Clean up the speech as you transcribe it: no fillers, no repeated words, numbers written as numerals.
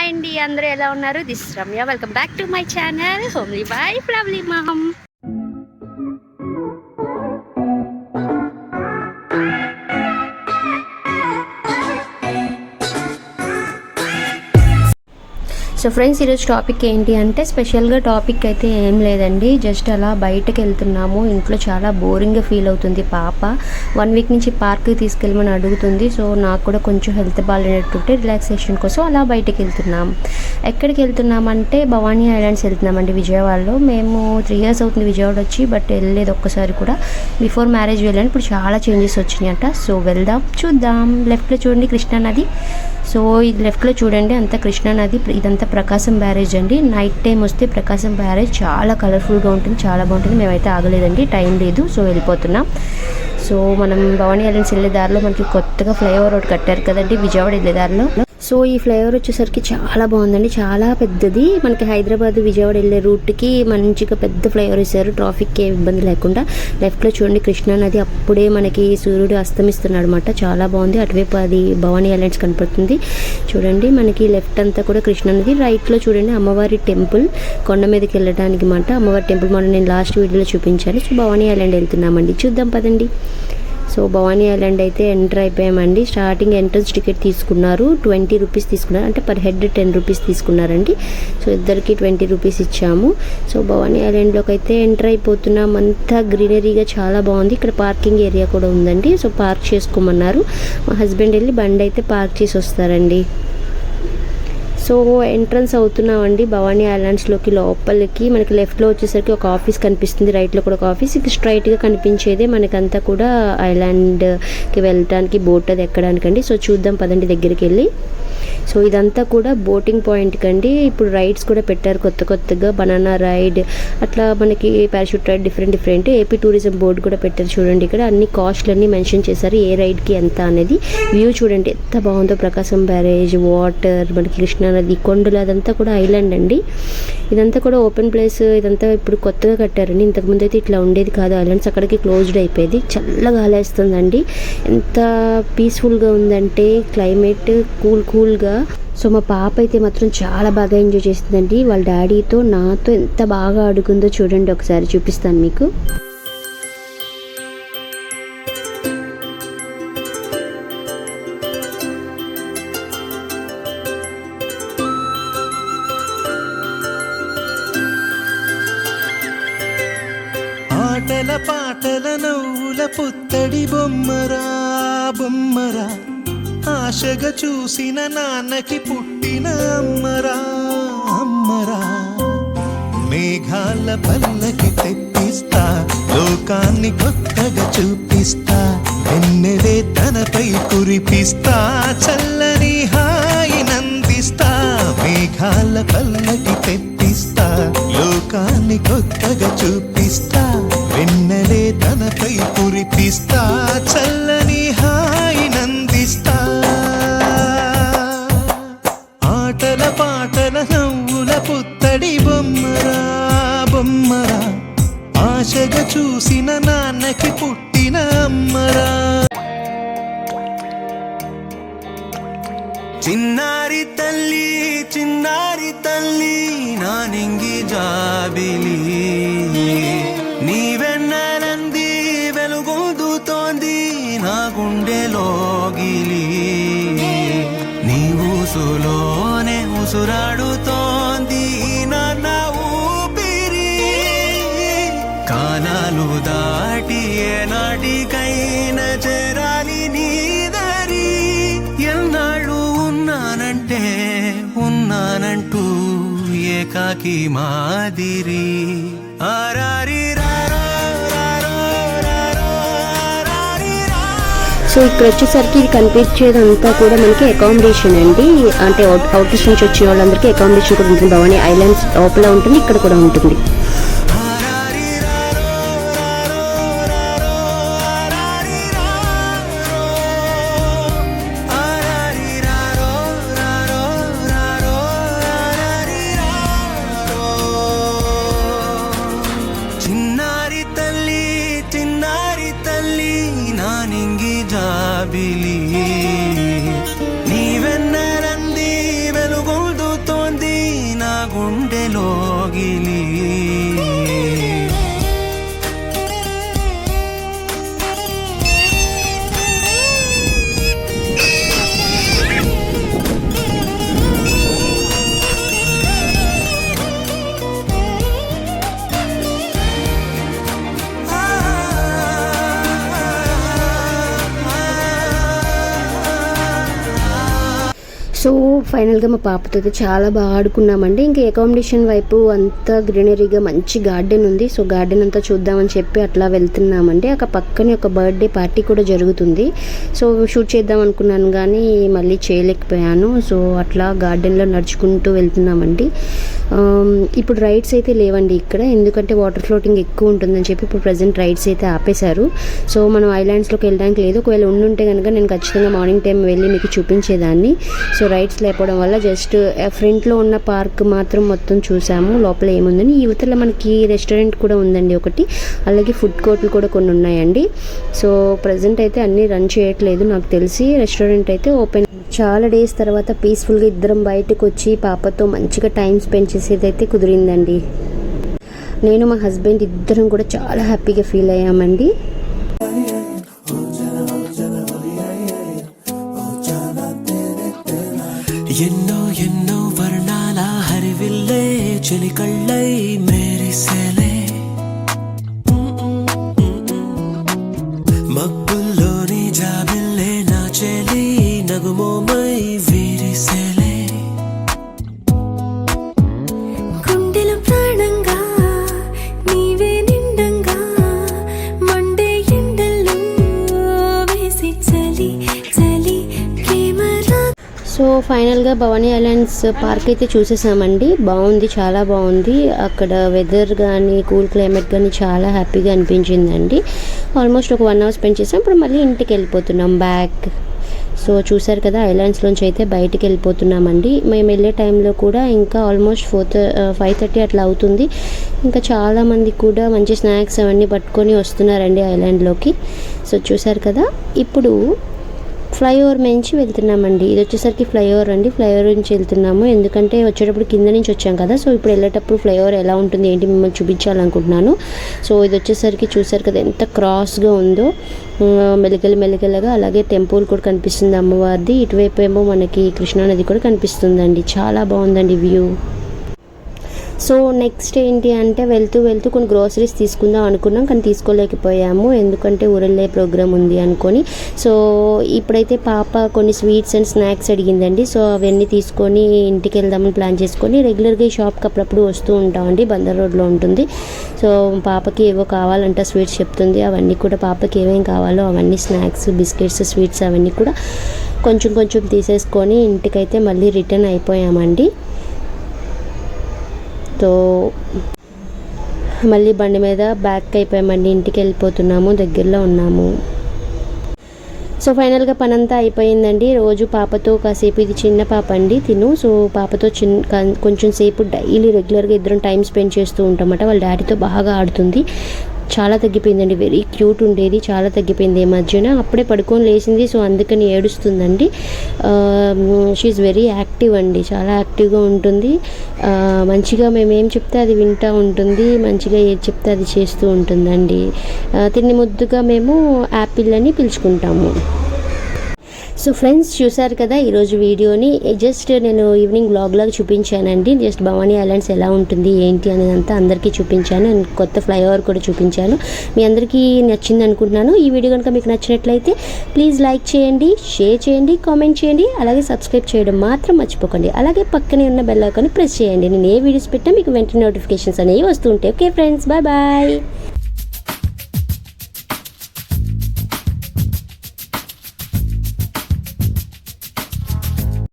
Hi అండి, అందరూ ఎలా ఉన్నారు? This Ramya. Welcome back to my channel homely wife lovely mom. So friends, ఈరోజు టాపిక్ ఏంటి అంటే స్పెషల్గా టాపిక్ అయితే ఏం లేదండి. జస్ట్ అలా బయటకు వెళ్తున్నాము. ఇంట్లో చాలా బోరింగ్గా ఫీల్ అవుతుంది. పాప 1 వీక్ నుంచి పార్క్కి తీసుకెళ్ళమని అడుగుతుంది. సో నాకు కూడా కొంచెం హెల్త్ బాగాలేనట్టుంటే రిలాక్సేషన్ కోసం అలా బయటకు వెళ్తున్నాం. ఎక్కడికి వెళ్తున్నామంటే భవానీ ఐలాండ్స్ వెళ్తున్నామండి విజయవాడలో. మేము 3 years అవుతుంది విజయవాడ వచ్చి, బట్ వెళ్ళలేదు ఒక్కసారి కూడా. బిఫోర్ మ్యారేజ్ వెళ్ళాను, ఇప్పుడు చాలా చేంజెస్ వచ్చినాయంట. సో వెళ్దాం, చూద్దాం. లెఫ్ట్లో చూడండి కృష్ణా నది. సో ఇది లెఫ్ట్లో చూడండి అంతా కృష్ణా నది. ఇదంతా ప్రకాశం బ్యారేజ్ అండి. నైట్ టైం వస్తే ప్రకాశం బ్యారేజ్ చాలా కలర్ఫుల్గా ఉంటుంది, చాలా బాగుంటుంది. మేమైతే ఆగలేదండి, టైం లేదు, సో వెళ్ళిపోతున్నాం. సో మనం భవానీ ఐలాండ్స్ వెళ్ళే దారిలో మనకి కొత్తగా ఫ్లైఓవర్ ఒకటి కట్టారు కదండి విజయవాడ వెళ్ళే దారిలో. సో ఈ ఫ్లైఓవర్ వచ్చేసరికి చాలా బాగుందండి, చాలా పెద్దది. మనకి హైదరాబాద్ విజయవాడ వెళ్ళే రూట్కి మంచిగా పెద్ద ఫ్లైఓవర్ వేశారు, ట్రాఫిక్కి ఏ ఇబ్బంది లేకుండా. లెఫ్ట్లో చూడండి కృష్ణా నది, అప్పుడే మనకి సూర్యుడు అస్తమిస్తున్నాడు అనమాట. చాలా బాగుంది. అటువైపు అది భవానీ ఐలాండ్స్ కనపడుతుంది చూడండి. మనకి లెఫ్ట్ అంతా కూడా కృష్ణా నది. రైట్లో చూడండి అమ్మవారి టెంపుల్, కొండ మీదకి వెళ్ళడానికి మాట. అమ్మవారి టెంపుల్ మనం నేను లాస్ట్ వీడియోలో చూపించాను. సో భవానీ ఐలాండ్ వెళ్తున్నామండి, చూద్దాం పదండి. సో భవానీ ఐలాండ్ అయితే ఎంటర్ అయిపోయామండి. స్టార్టింగ్ ఎంట్రన్స్ టికెట్ తీసుకున్నారు, 20 రూపీస్ తీసుకున్నారు, అంటే పర్ హెడ్ 10 రూపీస్ తీసుకున్నారండి. సో ఇద్దరికి 20 రూపీస్ ఇచ్చాము. సో భవానీ ఐలాండ్లోకి అయితే ఎంటర్ అయిపోతున్నాం. అంతా గ్రీనరీగా చాలా బాగుంది. ఇక్కడ పార్కింగ్ ఏరియా కూడా ఉందండి. సో పార్క్ చేసుకోమన్నారు. మా హస్బెండ్ వెళ్ళి బండి అయితే పార్క్ చేసి వస్తారండి. సో ఎంట్రన్స్ అవుతున్నామండి భవానీ ఐలాండ్స్లోకి. లోపలికి మనకి లెఫ్ట్లో వచ్చేసరికి ఒక ఆఫీస్ కనిపిస్తుంది, రైట్లో కూడా ఒక ఆఫీస్. ఇక స్ట్రైట్గా కనిపించేదే మనకంతా కూడా ఐలాండ్కి వెళ్ళటానికి బోట్ అది ఎక్కడానికండి. సో చూద్దాం పదండి దగ్గరికి వెళ్ళి. సో ఇదంతా కూడా బోటింగ్ పాయింట్ కండి. ఇప్పుడు రైడ్స్ కూడా పెట్టారు కొత్తగా, బనానా రైడ్, అట్లా మనకి parachute ride, different. AP tourism board కూడా పెట్టారు చూడండి. ఇక్కడ అన్ని కాస్ట్లన్నీ మెన్షన్ చేశారు, ఏ రైడ్కి ఎంత అనేది. వ్యూ చూడండి ఎంత బాగుందో, ప్రకాశం బ్యారేజ్, వాటర్, మనకి కృష్ణా నది, కొండలు, అదంతా కూడా ఐలాండ్ అండి. ఇదంతా కూడా ఓపెన్ ప్లేస్. ఇదంతా ఇప్పుడు కొత్తగా కట్టారండి. ఇంతకుముందు అయితే ఇట్లా ఉండేది కాదు ఐలాండ్స్. అక్కడికి క్లోజ్డ్ అయిపోయేది. చల్లగా గాలేస్తుందండి. ఎంత పీస్ఫుల్గా ఉందంటే క్లైమేట్, కూల్గా. సో మా పాప అయితే మాత్రం చాలా బాగా ఎంజాయ్ చేస్తుందండి. వాళ్ళ డాడీతో నాతో ఎంత బాగా ఆడుకుందో చూడండి, ఒకసారి చూపిస్తాను మీకు. ఆటల పాటల నవ్వుల పుత్తడి బొమ్మరా, ఆశగా చూసిన నాన్నకి పుట్టిన అమ్మరా. మేఘాల పల్లకి తెప్పిస్తా, లోకాన్ని కొత్తగా చూపిస్తా, వెన్నెలే తనపై కురిపిస్తా, చల్లని హాయి నందిస్తా. మేఘాల పల్లకి తెప్పిస్తా, లోకాన్ని కొత్తగా చూపిస్తా, వెన్నెలే తనపై కురిపిస్తా, చల్లని హాయి నందిస్తా. ఆటల పాటల నవ్వుల పుత్తడి బొమ్మరా, ఆశగా చూసిన నాన్నకి పుట్టిన అమ్మరా. చిన్నారి తల్లి నా నింగి జాబిలి, నీవెన్ననంది వెలుగొందుతోంది నా గుండెలోగిలి, నీ ఊసులోనే ఉసురాడుతోంది నాన్న ఊపిరి, కాలాలు దాటి ఏనాటికైనా చేరాలి నీ దారి. ఎన్నాళ్ళు ఉన్నానంటూ ఏకాకి మాదిరి. సో ఇక్కడ వచ్చేసరికి ఇది కనిపించేదంతా కూడా మనకి అకామిడేషన్ అండి. అంటే అవుట్ నుంచి వచ్చిన వాళ్ళందరికీ అకామిడేషన్ కూడా ఉంటుంది. భవానీ ఐలాండ్స్ లోపల ఉంటుంది, ఇక్కడ కూడా ఉంటుంది. చిన్నారి తల్లి నా నింగి జాబిలి, నీవెన్నరంది వెలుగొందు గుండెలోగిలి సో ఫైనల్గా మా పాపతో అయితే చాలా బాగా ఆడుకున్నామండి. ఇంకా అకామిడేషన్ వైపు అంతా గ్రీనరీగా మంచి గార్డెన్ ఉంది. సో గార్డెన్ అంతా చూద్దామని చెప్పి అట్లా వెళ్తున్నామండి. అక్కడ పక్కనే ఒక బర్త్డే పార్టీ కూడా జరుగుతుంది. సో షూట్ చేద్దాం అనుకున్నాను కానీ మళ్ళీ చేయలేకపోయాను. సో అట్లా గార్డెన్లో నడుచుకుంటూ వెళ్తున్నామండి. ఇప్పుడు రైడ్స్ అయితే లేవండి ఇక్కడ, ఎందుకంటే వాటర్ ఫ్లోటింగ్ ఎక్కువ ఉంటుందని చెప్పి ఇప్పుడు ప్రజెంట్ రైడ్స్ అయితే ఆపేశారు. సో మనం ఐలాండ్స్లోకి వెళ్ళడానికి లేదు. ఒకవేళ ఉండుంటే కనుక నేను ఖచ్చితంగా మార్నింగ్ టైం వెళ్ళి మీకు చూపించేదాన్ని. సో రైడ్స్ లేకపోవడం వల్ల జస్ట్ ఫ్రంట్లో ఉన్న పార్క్ మాత్రం మొత్తం చూసాము, లోపల ఏముందని. ఈ యువతలో మనకి రెస్టారెంట్ కూడా ఉందండి ఒకటి, అలాగే ఫుడ్ కోర్ట్లు కూడా కొన్ని ఉన్నాయండి. సో ప్రజెంట్ అయితే అన్నీ రన్ చేయట్లేదు నాకు తెలిసి. రెస్టారెంట్ అయితే ఓపెన్. చాలా డేస్ తర్వాత పీస్ఫుల్గా ఇద్దరం బయటకు వచ్చి పాపతో మంచిగా టైం స్పెండ్ చేసేది అయితే కుదిరిందండి. నేను మా హస్బెండ్ ఇద్దరం కూడా చాలా హ్యాపీగా ఫీల్ అయ్యామండి. ఎన్నో ఎన్నో వర్ణాల హరివిల్లే చెలికళ్ళై మేరిసేలే మబ్బుల్లోని జాబిల్లే నా చెలి నగుమోమై వీరిసేలే గుండెలో ప్రాణంగా నీవే నిండంగా మండే ఎండల్లో వేసి చలి చలి ప్రేమరా. సో ఫైనల్గా భవానీ ఐలాండ్స్ పార్క్ అయితే చూసేసామండి. బాగుంది, చాలా బాగుంది. అక్కడ వెదర్ కానీ కూల్ క్లైమేట్ కానీ చాలా హ్యాపీగా అనిపించిందండి. ఆల్మోస్ట్ ఒక 1 అవర్ స్పెండ్ చేసాం. ఇప్పుడు మళ్ళీ ఇంటికి వెళ్ళిపోతున్నాం బ్యాక్. సో చూసారు కదా, ఐలాండ్స్లోంచి అయితే బయటికి వెళ్ళిపోతున్నామండి. మేము వెళ్ళే టైంలో కూడా ఇంకా ఆల్మోస్ట్ 5:30 అట్లా అవుతుంది. ఇంకా చాలామంది కూడా మంచి స్నాక్స్ అవన్నీ పట్టుకొని వస్తున్నారండి ఐలాండ్లోకి. సో చూసారు కదా, ఇప్పుడు ఫ్లైఓవర్ నుంచి వెళ్తున్నామండి. ఇది వచ్చేసరికి ఫ్లైఓవర్ అండి. ఫ్లైఓవర్ నుంచి వెళ్తున్నాము ఎందుకంటే వచ్చేటప్పుడు కింద నుంచి వచ్చాం కదా. సో ఇప్పుడు వెళ్ళేటప్పుడు ఫ్లైఓవర్ ఎలా ఉంటుంది ఏంటి మిమ్మల్ని చూపించాలనుకుంటున్నాను. సో ఇది వచ్చేసరికి చూసారు కదా ఎంత క్రాస్గా ఉందో, మెలికలుగా. అలాగే టెంపుల్ కూడా కనిపిస్తుంది అమ్మవారిది. ఇటువైపు ఏమో మనకి కృష్ణానది కూడా కనిపిస్తుందండి. చాలా బాగుందండి వ్యూ. సో నెక్స్ట్ ఏంటి అంటే వెళ్తూ కొన్ని గ్రోసరీస్ తీసుకుందాం అనుకున్నాం కానీ తీసుకోలేకపోయాము, ఎందుకంటే ఊరెళ్ళే ప్రోగ్రామ్ ఉంది అనుకొని. సో ఇప్పుడైతే పాప కొన్ని స్వీట్స్ అండ్ స్నాక్స్ అడిగిందండి. సో అవన్నీ తీసుకొని ఇంటికి వెళ్దామని ప్లాన్ చేసుకొని రెగ్యులర్గా ఈ షాప్కి అప్పుడప్పుడు వస్తూ ఉంటామండి. బందర్ రోడ్లో ఉంటుంది. సో పాపకి ఏవో కావాలంట స్వీట్స్ చెప్తుంది. అవన్నీ కూడా పాపకి ఏమేమి కావాలో అవన్నీ స్నాక్స్, బిస్కెట్స్, స్వీట్స్ అవన్నీ కూడా కొంచెం తీసేసుకొని ఇంటికైతే మళ్ళీ రిటర్న్ అయిపోయామండి. సో మళ్ళీ బండి మీద బ్యాక్ అయిపోయామండి. ఇంటికి వెళ్ళిపోతున్నాము, దగ్గరలో ఉన్నాము. సో ఫైనల్గా పనంతా అయిపోయిందండి. రోజు పాపతో కాసేపు, ఇది చిన్న పాప అండి తిను. సో పాపతో కొంచెం సేపు డైలీ రెగ్యులర్గా ఇద్దరం టైం స్పెండ్ చేస్తూ ఉంటామట. వాళ్ళ డాడీతో బాగా ఆడుతుంది. చాలా తగ్గిపోయిందండి. వెరీ క్యూట్ ఉండేది, చాలా తగ్గిపోయింది ఈ మధ్యన. అప్పుడే పడుకొని లేచింది. సో అందుకని ఏడుస్తుందండి. షీఈ్ వెరీ యాక్టివ్ అండి, చాలా యాక్టివ్గా ఉంటుంది. మంచిగా మేము ఏం చెప్తే అది వింటూ ఉంటుంది, మంచిగా ఏది చెప్తే అది చేస్తూ ఉంటుందండి. తిని ముద్దుగా మేము యాపిల్ అని పిలుచుకుంటాము. సో ఫ్రెండ్స్ చూసారు కదా ఈరోజు వీడియోని. జస్ట్ నేను ఈవినింగ్ బ్లాగ్ లాగా చూపించానండి. జస్ట్ భవానీ ఐలాండ్స్ ఎలా ఉంటుంది ఏంటి అనేదంతా అందరికీ చూపించాను. అండ్ కొత్త ఫ్లైఓవర్ కూడా చూపించాను. మీ అందరికీ నచ్చింది అనుకుంటున్నాను. ఈ వీడియో కనుక మీకు నచ్చినట్లయితే ప్లీజ్ లైక్ చేయండి, షేర్ చేయండి, కామెంట్ చేయండి, అలాగే సబ్స్క్రైబ్ చేయడం మాత్రం మర్చిపోకండి. అలాగే పక్కనే ఉన్న బెల్ ఐకాన్ని ప్రెస్ చేయండి. నేను ఏ వీడియోస్ పెట్టినా మీకు వెంటనే నోటిఫికేషన్స్ అనేవి వస్తూ ఉంటాయి. Okay friends, bye.